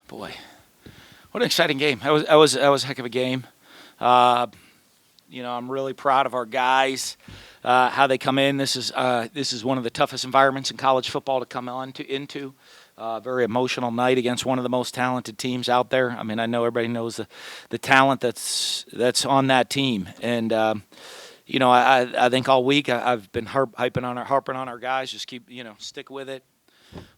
Boy, what an exciting game! That was a heck of a game. Uh, I'm really proud of our guys. How they come in. This is one of the toughest environments in college football to come on to into. Very emotional night against one of the most talented teams out there. I mean, I know everybody knows the talent that's on that team, and I think all week I've been harping on our guys. Just keep stick with it.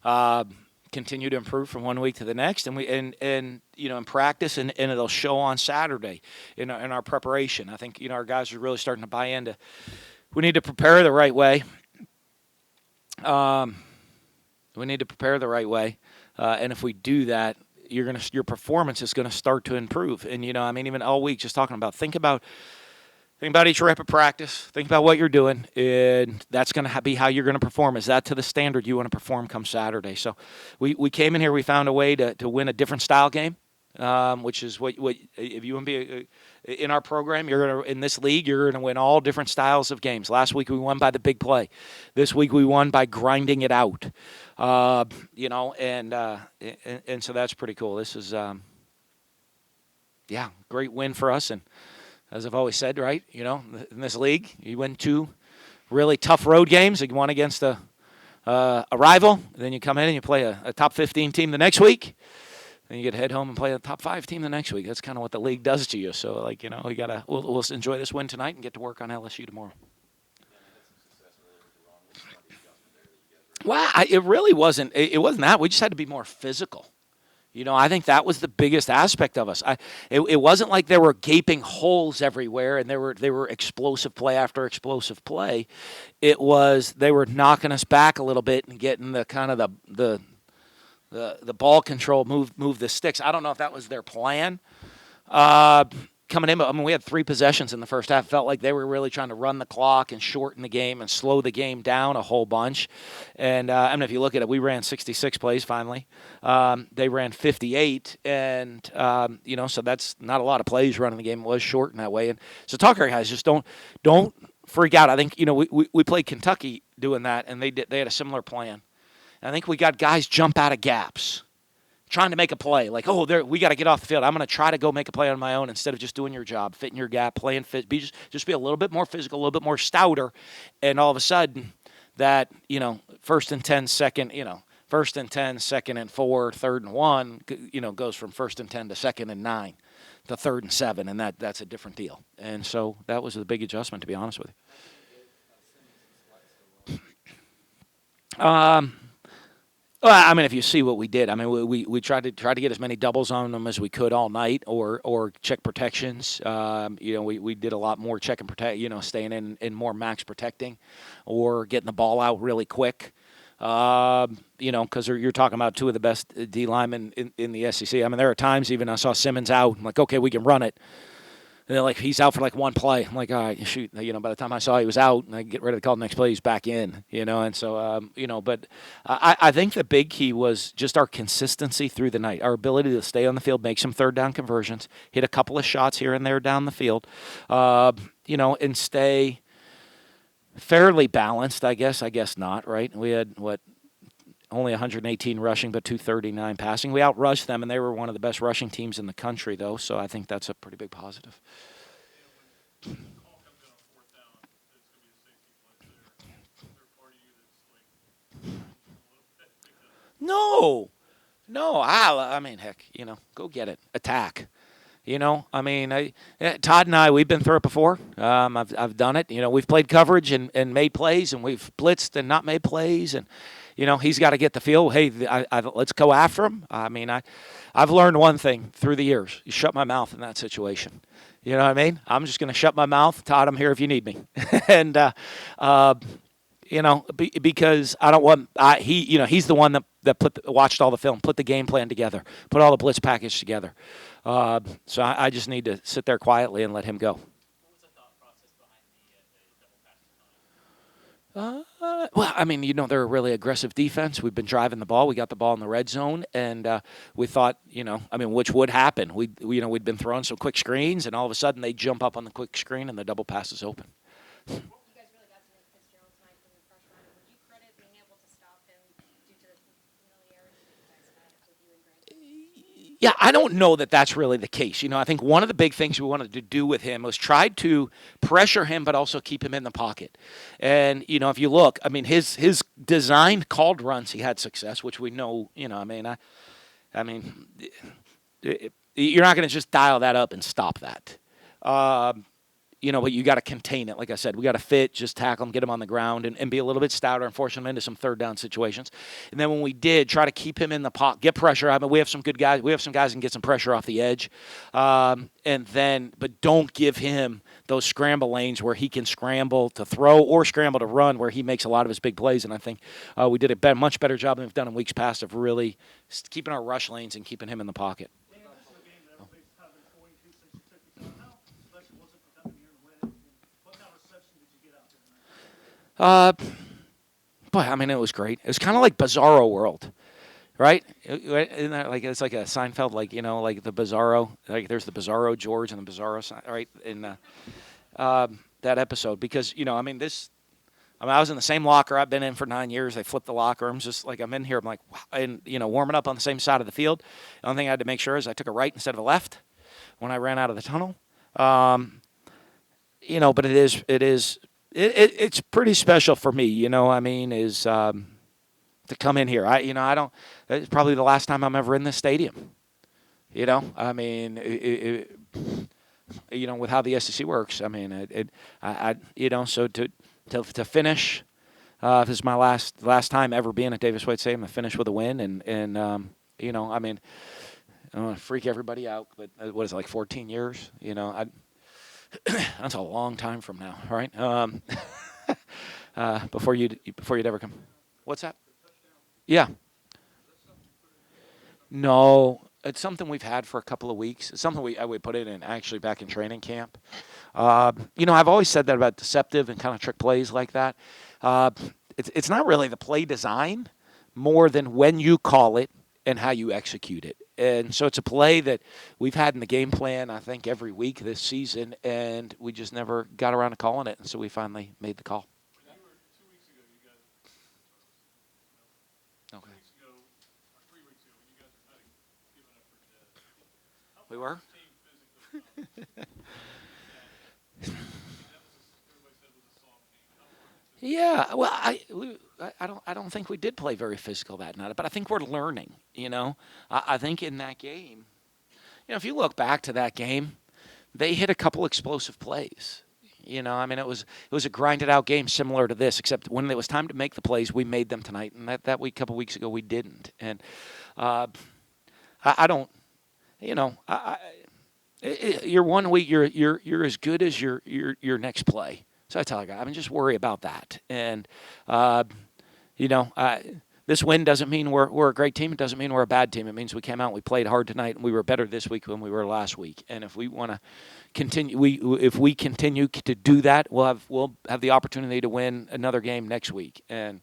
Uh, Continue to improve from one week to the next, and in practice, and it'll show on Saturday in our preparation. I think our guys are really starting to buy into. We need to prepare the right way. Um, we need to prepare the right way, and if we do that, your performance is gonna start to improve. And I mean, even all week, just talking about think about each rep of practice. Think about what you're doing, and that's going to be how you're going to perform. Is that to the standard you want to perform come Saturday? So, we came in here. We found a way to win a different style game, which is what if you want to be in our program, you're going to in this league, you're going to win all different styles of games. Last week we won by the big play. This week we won by grinding it out. And so that's pretty cool. This is great win for us. And as I've always said, right, in this league, you win two really tough road games. You won against a rival, and then you come in and you play a top 15 team the next week. Then you get to head home and play a top 5 team the next week. That's kind of what the league does to you. So, we'll enjoy this win tonight and get to work on LSU tomorrow. Well, it really wasn't. It wasn't that. We just had to be more physical. I think that was the biggest aspect of us. It wasn't like there were gaping holes everywhere and there were explosive play after explosive play. It was they were knocking us back a little bit and getting the kind of the ball control, move the sticks. I don't know if that was their plan. Coming in, I mean, we had 3 possessions in the first half. It felt like they were really trying to run the clock and shorten the game and slow the game down a whole bunch. And if you look at it, we ran 66 plays finally. They ran 58, and so that's not a lot of plays running the game. It was short in that way. And so talk to our guys, just don't freak out. I think we played Kentucky doing that, and they had a similar plan. And I think we got guys jump out of gaps, trying to make a play. Like, we got to get off the field. I'm going to try to go make a play on my own instead of just doing your job, fitting your gap, playing fit. Just be a little bit more physical, a little bit more stouter, and all of a sudden, that first and 10, first and 10, second and 4, third and 1, goes from first and 10 to second and 9 to third and 7, and that's a different deal. And so that was a big adjustment, to be honest with you. Well, I mean, if you see what we did, I mean, we tried to get as many doubles on them as we could all night, or check protections. We did a lot more check and protect, staying in more max protecting, or getting the ball out really quick. Because you're talking about 2 of the best D linemen in the SEC. I mean, there are times even I saw Simmons out. I'm like, okay, we can run it. And they're like, he's out for like 1 play. I'm like, all right, shoot. By the time I saw he was out, and I get ready to call the next play, he's back in. And so, but I think the big key was just our consistency through the night, our ability to stay on the field, make some third down conversions, hit a couple of shots here and there down the field, and stay fairly balanced. I guess not, right? We had only 118 rushing, but 239 passing. We outrushed them, and they were one of the best rushing teams in the country, though. So I think that's a pretty big positive. No, no. I mean, heck, go get it. Attack. I mean, Todd and we've been through it before. I've done it. We've played coverage and made plays, and we've blitzed and not made plays, and he's got to get the feel. Hey, let's go after him. I mean, I've learned one thing through the years: you shut my mouth in that situation. You know what I mean? I'm just going to shut my mouth. Todd, I'm here if you need me, and because I don't want he's the one that watched all the film, put the game plan together, put all the blitz package together. So I just need to sit there quietly and let him go. Well, I mean, they're a really aggressive defense. We've been driving the ball. We got the ball in the red zone, and we thought, which would happen. We'd been throwing some quick screens, and all of a sudden they jump up on the quick screen, and the double pass is open. Yeah, I don't know that that's really the case. I think one of the big things we wanted to do with him was try to pressure him, but also keep him in the pocket. And if you look, I mean, his designed called runs, he had success, which we know. I mean, you're not going to just dial that up and stop that. Um, but you got to contain it. Like I said, we got to fit, just tackle him, get him on the ground, and be a little bit stouter and force him into some third down situations. And then when we did, try to keep him in the pocket, get pressure. I mean, we have some good guys. We have some guys who can get some pressure off the edge. But don't give him those scramble lanes where he can scramble to throw or scramble to run, where he makes a lot of his big plays. And I think we did a much better job than we've done in weeks past of really keeping our rush lanes and keeping him in the pocket. Uh, Boy, I mean, it was great. It was kind of like Bizarro World, right? Isn't that like it's like a Seinfeld, like like the Bizarro, like there's the Bizarro George and the Bizarro, right? In that episode, because I mean, I was in the same locker I've been in for 9 years. They flipped the locker. I'm just like I'm in here. I'm like, wow, and warming up on the same side of the field. The only thing I had to make sure is I took a right instead of a left when I ran out of the tunnel. But it's pretty special for me, I mean, is to come in here. I don't. It's probably the last time I'm ever in this stadium. I mean, with how the SEC works. I mean, so to finish, this is my last time ever being at Davis Wade Stadium. To finish with a win, and I mean, I don't want to freak everybody out, but what is it, like 14 years? That's a long time from now, right? Before you'd ever come. What's that? Yeah. No, it's something we've had for a couple of weeks. It's something we put it in actually back in training camp. I've always said that about deceptive and kind of trick plays like that. Uh, it's not really the play design more than when you call it and how you execute it. And so it's a play that we've had in the game plan, I think, every week this season, and we just never got around to calling it. And so we finally made the call. Okay. We were? Yeah, well, I don't think we did play very physical that night, but I think we're learning. I think in that game, if you look back to that game, they hit a couple explosive plays. I mean, it was a grinded out game similar to this, except when it was time to make the plays, we made them tonight, and that week, a couple weeks ago, we didn't. And I don't, you're 1 week, you're as good as your next play. So I tell a guy, I mean, just worry about that. And this win doesn't mean we're a great team. It doesn't mean we're a bad team. It means we came out and we played hard tonight, and we were better this week than we were last week. And if we want to continue, if we continue to do that, we'll have the opportunity to win another game next week. And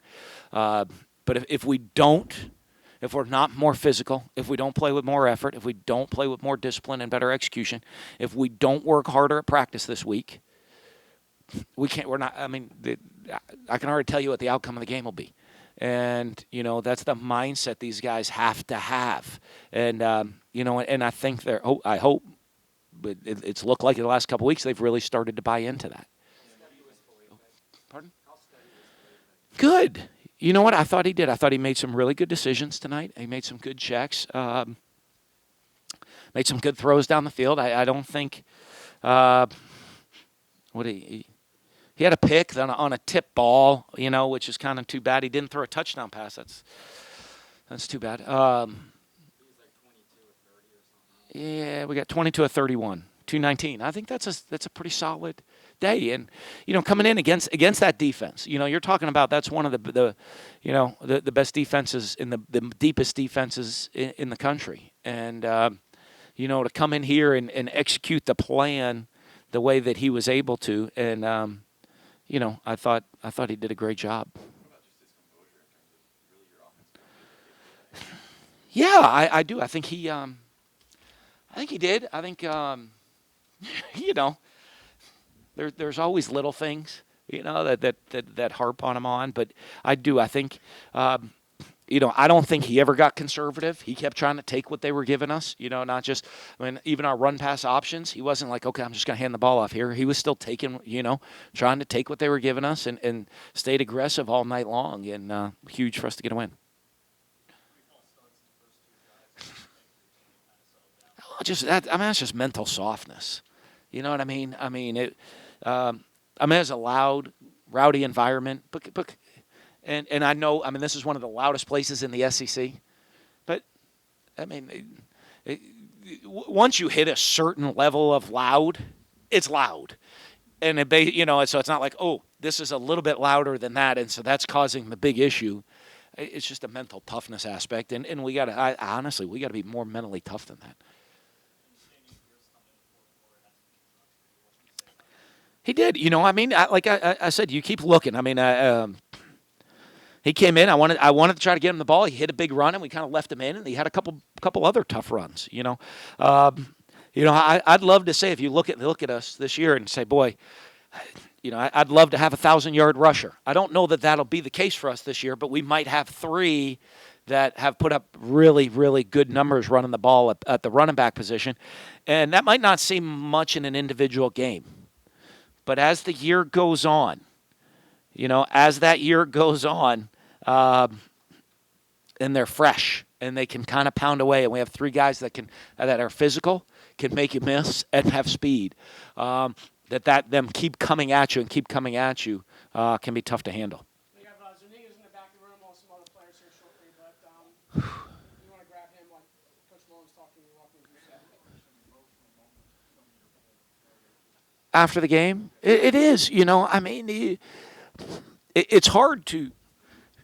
but if we don't. If we're not more physical, if we don't play with more effort, if we don't play with more discipline and better execution, if we don't work harder at practice this week, we can't. We're not. I mean, I can already tell you what the outcome of the game will be, and that's the mindset these guys have to have. And and I think they're. I hope, but it's looked like in the last couple of weeks they've really started to buy into that. Pardon? Good. You know what? I thought he did. I thought he made some really good decisions tonight. He made some good checks. Made some good throws down the field. I don't think. He had a pick on a tip ball, which is kind of too bad. He didn't throw a touchdown pass. That's too bad. Yeah, we got 22 of 31, 219. I think that's a pretty solid day. And coming in against that defense, you're talking about that's one of the best defenses in the deepest defenses in the country. And to come in here and execute the plan the way that he was able to, and I thought he did a great job. Yeah, I do. I think he did. I think there's always little things, that harp on him on. But I do. I think I don't think he ever got conservative. He kept trying to take what they were giving us, not just, even our run pass options. He wasn't like, okay, I'm just going to hand the ball off here. He was still taking, trying to take what they were giving us and stayed aggressive all night long. And huge for us to get a win. That's just mental softness. You know what I mean? It's a loud, rowdy environment. And I know, this is one of the loudest places in the SEC. But, once you hit a certain level of loud, it's loud. And, so it's not like, oh, this is a little bit louder than that, and so that's causing the big issue. It's just a mental toughness aspect. And we got to, honestly, we got to be more mentally tough than that. He did. Like I said, you keep looking. He came in. I wanted to try to get him the ball. He hit a big run, and we kind of left him in. And he had a couple other tough runs. I'd love to say if you look at us this year and say, boy, I'd love to have 1,000-yard rusher. I don't know that that'll be the case for us this year, but we might have 3 that have put up really, really good numbers running the ball at the running back position, and that might not seem much in an individual game. But as the year goes on, and they're fresh and they can kind of pound away, and we have 3 guys that are physical, can make you miss, and have speed. Them keep coming at you can be tough to handle. We have Zuniga's in the back of the room, some other players here shortly, but you want to grab him like Coach Mullen's talking to you. Welcome to your set. After the game, it is. It's hard to,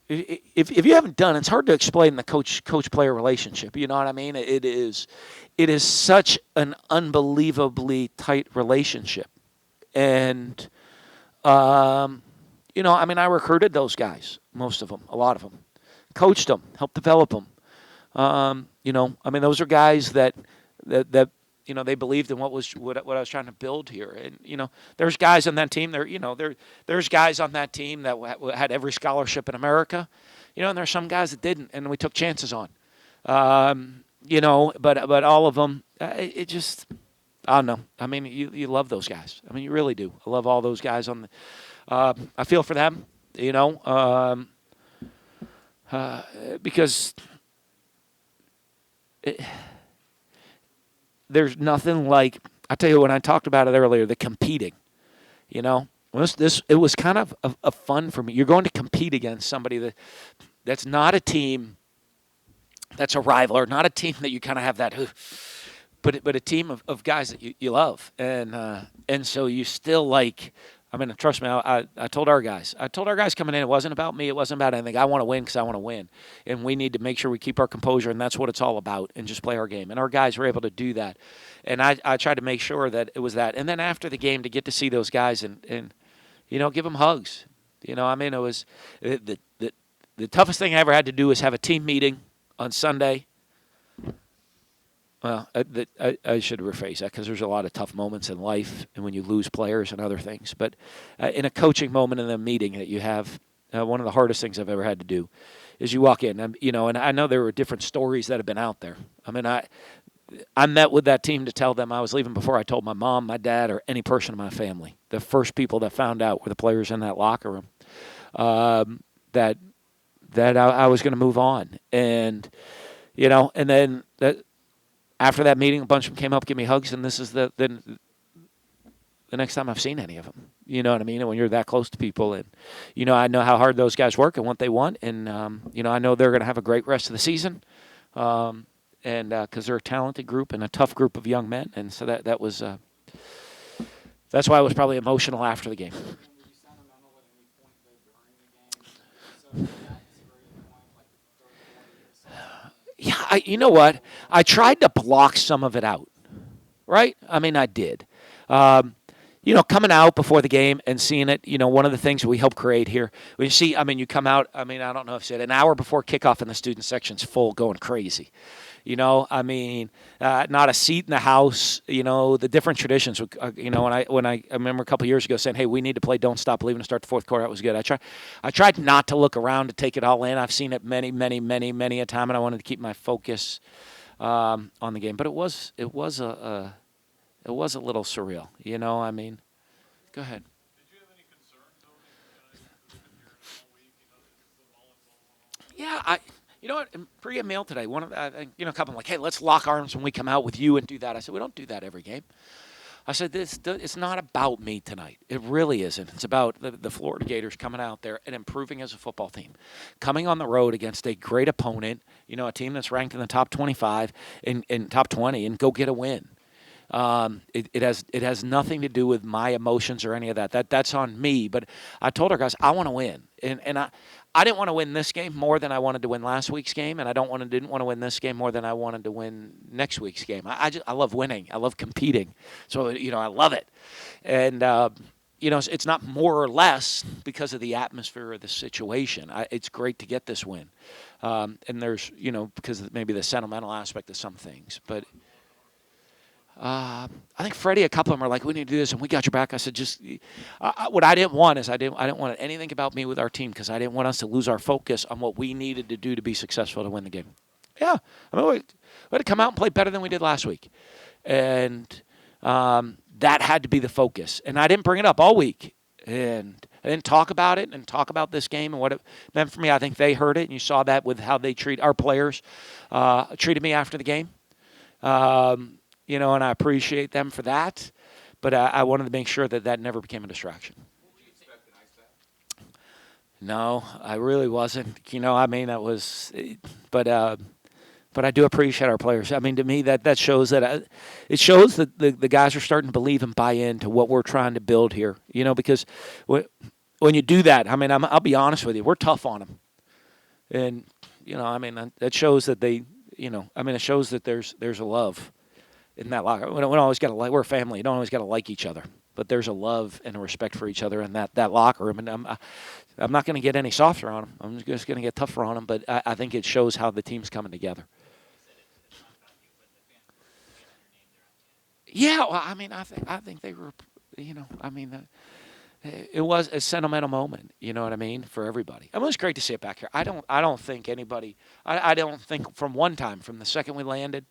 if you haven't done it, it's hard to explain the coach-player relationship. You know what I mean? It is such an unbelievably tight relationship. And, I recruited those guys, most of them, a lot of them, coached them, helped develop them. Those are guys that they believed in what I was trying to build here. And, there's guys on that team there's guys on that team that had every scholarship in America, and there's some guys that didn't, and we took chances on. But all of them, it just, I don't know. You love those guys. You really do. I love all those guys I feel for them, because there's nothing like, I tell you, when I talked about it earlier, the competing, it was kind of a fun for me. You're going to compete against somebody that's not a team that's a rival, or not a team that you kind of have that, but a team of guys that you love. And so you still like, trust me, I told our guys coming in, it wasn't about me. It wasn't about anything. I want to win because I want to win. And we need to make sure we keep our composure, and that's what it's all about, and just play our game. And our guys were able to do that. And I tried to make sure that it was that. And then after the game, to get to see those guys and give them hugs. It was the toughest thing I ever had to do was have a team meeting on Sunday. Well, I should rephrase that, because there's a lot of tough moments in life, and when you lose players and other things. But in a coaching moment in a meeting that you have, one of the hardest things I've ever had to do is you walk in, and I know there were different stories that have been out there. I met with that team to tell them I was leaving before I told my mom, my dad, or any person in my family. The first people that found out were the players in that locker room, that I was going to move on. And, and then after that meeting, a bunch of them came up, give me hugs, and this is the next time I've seen any of them. You know what I mean? And when you're that close to people, and, I know how hard those guys work and what they want, and, I know they're going to have a great rest of the season, and because they're a talented group and a tough group of young men, and so that was that's why I was probably emotional after the game. Yeah, you know what? I tried to block some of it out, right? I did. coming out before the game and seeing it, one of the things we help create here, we see, you come out, I don't know if you said an hour before kickoff and the student section's full, going crazy. Not a seat in the house. The different traditions. When I remember a couple of years ago saying, "Hey, we need to play Don't Stop Believing to start the fourth quarter." That was good. I tried not to look around to take it all in. I've seen it many, many, many, many a time, and I wanted to keep my focus on the game. But it was a little surreal. Go ahead. Yeah, you know what? In pregame meal today, one of the, a couple of them like, hey, let's lock arms when we come out with you and do that. I said, we don't do that every game. I said, it's not about me tonight. It really isn't. It's about the Florida Gators coming out there and improving as a football team, coming on the road against a great opponent, a team that's ranked in the top 25 and top 20, and go get a win. It has nothing to do with my emotions or any of that. That's on me. But I told our guys I want to win, and I didn't want to win this game more than I wanted to win last week's game, and I didn't want to win this game more than I wanted to win next week's game. I love winning. I love competing. So I love it, and it's not more or less because of the atmosphere of the situation. It's great to get this win, and there's because of maybe the sentimental aspect of some things, but. I think Freddie, a couple of them are like, we need to do this, and we got your back. I said, just what I didn't want is I didn't want anything about me with our team because I didn't want us to lose our focus on what we needed to do to be successful to win the game. Yeah, we had to come out and play better than we did last week, and that had to be the focus. And I didn't bring it up all week, and I didn't talk about it and talk about this game and what it meant for me. I think they heard it, and you saw that with how they treat our players, treated me after the game. And I appreciate them for that. But I wanted to make sure that never became a distraction. No, I really wasn't. That was, but I do appreciate our players. To me, that shows that it shows that the guys are starting to believe and buy into what we're trying to build here. Because when you do that, I'll be honest with you, we're tough on them, and that shows that they, it shows that there's a love. In that locker, we don't always got to like. We're a family. You don't always got to like each other, but there's a love and a respect for each other in that locker room. And I'm not going to get any softer on them. I'm just going to get tougher on them. But I think it shows how the team's coming together. Yeah, well, I think they were, it was a sentimental moment. You know what I mean, for everybody. It was great to see it back here. I don't think anybody. I don't think from the second we landed.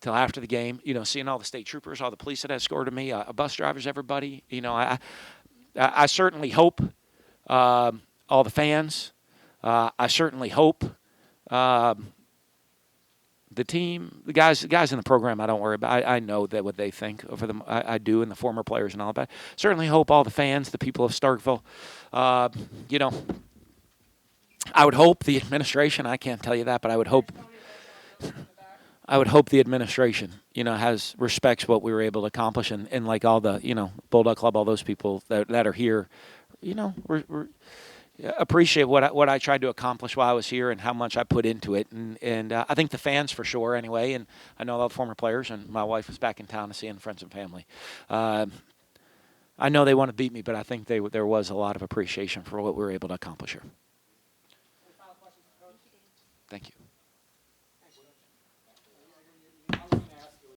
Till after the game, seeing all the state troopers, all the police that escorted me, bus drivers, everybody. I certainly hope all the fans. I certainly hope the team, the guys in the program. I don't worry about. I know that what they think for them. I do, and the former players and all that. Certainly hope all the fans, the people of Starkville. I would hope the administration. I can't tell you that, but I would hope. I would hope the administration, respects what we were able to accomplish, and like all the, Bulldog Club, all those people that are here, we're appreciate what I tried to accomplish while I was here and how much I put into it, and I think the fans for sure anyway, and I know all the former players, and my wife was back in town to seeing friends and family. I know they want to beat me, but I think there was a lot of appreciation for what we were able to accomplish here. Any final questions, Coach? Thank you.